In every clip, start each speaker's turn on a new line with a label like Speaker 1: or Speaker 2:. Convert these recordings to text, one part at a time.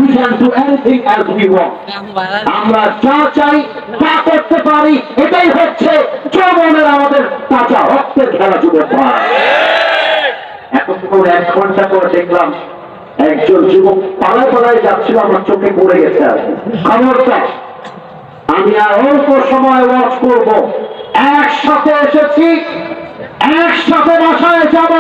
Speaker 1: We can do anything as we want. আমরা যা চাই তা করতে পারি, এটাই হচ্ছে যৌবনের আমাদের তাজা রক্তের খেলা যুবক। এতক্ষণ 1 ঘন্টা পর দেখলাম একজন যুবক পালায় পালায় যাচ্ছিল, আমার চোখে পড়ে গেছে। আর খবরদার, আমি আর অল্প সময় ওয়াচ করব। একসাথে এসেছি, একসাথে বাসায় যাব,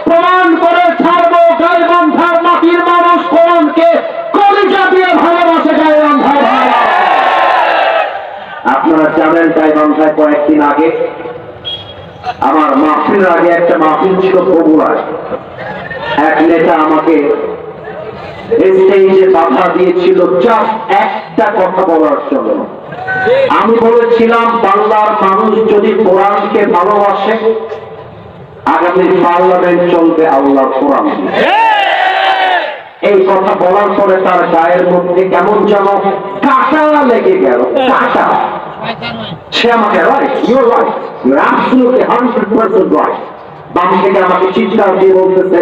Speaker 1: প্রমাণ করে ছাড়বো গাইবান্ধার মাটির মানুষ কোরআনকে কলিজা দিয়ে ভালোবাসে। গাইবান্ধার ভাই, আপনারা জানেন গাইবান্ধায় কয়েকদিন আগে আমার মাহফিল আগে একটা মাহফিল ছিল বগুড়ায়। এক নেতা আমাকে স্টেজে বাধা দিয়েছিল জাস্ট একটা কথা বলার জন্য। আমি বলেছিলাম, বাংলার মানুষ যদি কোরআনকে ভালোবাসে, আগামী পার্লামেন্ট চলবে আল্লাহর কোরআন। এই কথা বলার পরে তার গায়ের মধ্যে কেমন যেন কাঁটা লেগে গেল। কাঁটা। সে আমাকে right, your right, your absolutely 100% right. বাম থেকে আমাকে চিৎকার দিয়ে বলতেছে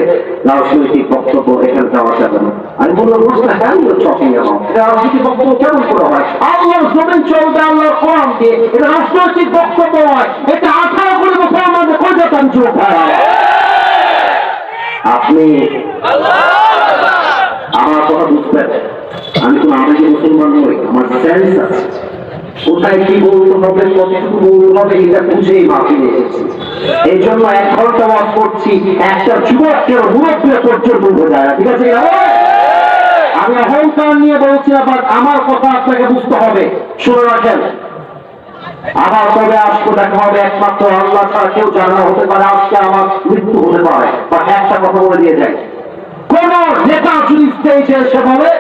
Speaker 1: রাজনৈতিক বক্তব্য এখানে দেওয়া যাবে না। আমি বললাম, রাজনৈতিক বক্তব্য কেমন করে হয়? আল্লাহর জমিন চলবে আল্লাহর কোরআন দিয়ে, এটা রাজনৈতিক বক্তব্য হয়? এটা 18 কোটি মুসলমানদের কই যেতাম যুবক ভাই। আপনি আমার কথা বুঝবেন, আমি কোন আবেগী মুসলমান নই, আমার সেন্স আছে। কোথায় কি বলতে হবে, কতটুকু বলতে হবে, এটা বুঝেই মাহফিলে এসেছি। এই জন্য 1 ঘন্টা ওয়াজ করছি, একটা যুবককে মুরব্বী পর্যন্ত বোঝায় না। ঠিক আছে, আমি অহংকার নিয়ে বলছি না, বাট আমার কথা আপনাকে বুঝতে হবে। শুনে রাখেন, আবার কবে আসবো দেখা হবে একমাত্র আল্লাহ ছাড়া কেউ জানা। হতে পারে আজকে আমার মৃত্যু হতে পারে। বা একটা কথা বলে দিয়ে যায়, কোন নেতা যদি স্টেজে এসে বলে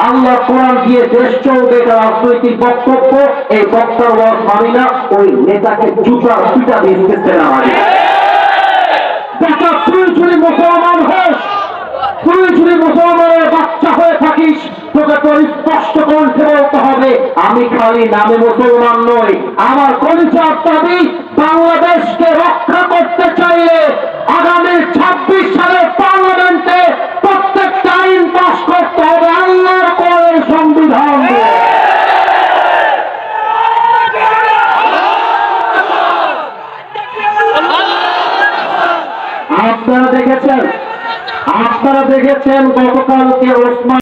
Speaker 1: আল্লাহ কোরআন দিয়ে দেশ চলবে, এটা রাজনৈতিক বক্তব্য, এই বক্তার ওয়াজ মানি না, ওই নেতাকে জুতার পিটা দিয়ে দিতে না মানি। দেখা তুই যদি মুসলমান হোস, তুই যদি মুসলমানের বাচ্চা হয়ে থাকিস, তোকে তোর স্পষ্ট কণ্ঠে বলতে হবে, আমি খালি নামে মুসলমান নই, আমার কলিজার দাবি বাংলাদেশকে রক্ষা করতে চাইলে আগামী 26 সালের পার্লামেন্টে প্রত্যেকটা আইন পাস করতে হবে আল্লাহর কোরআনের সংবিধান দিয়ে। আপনারা দেখেছেন গতকালকে ওসমান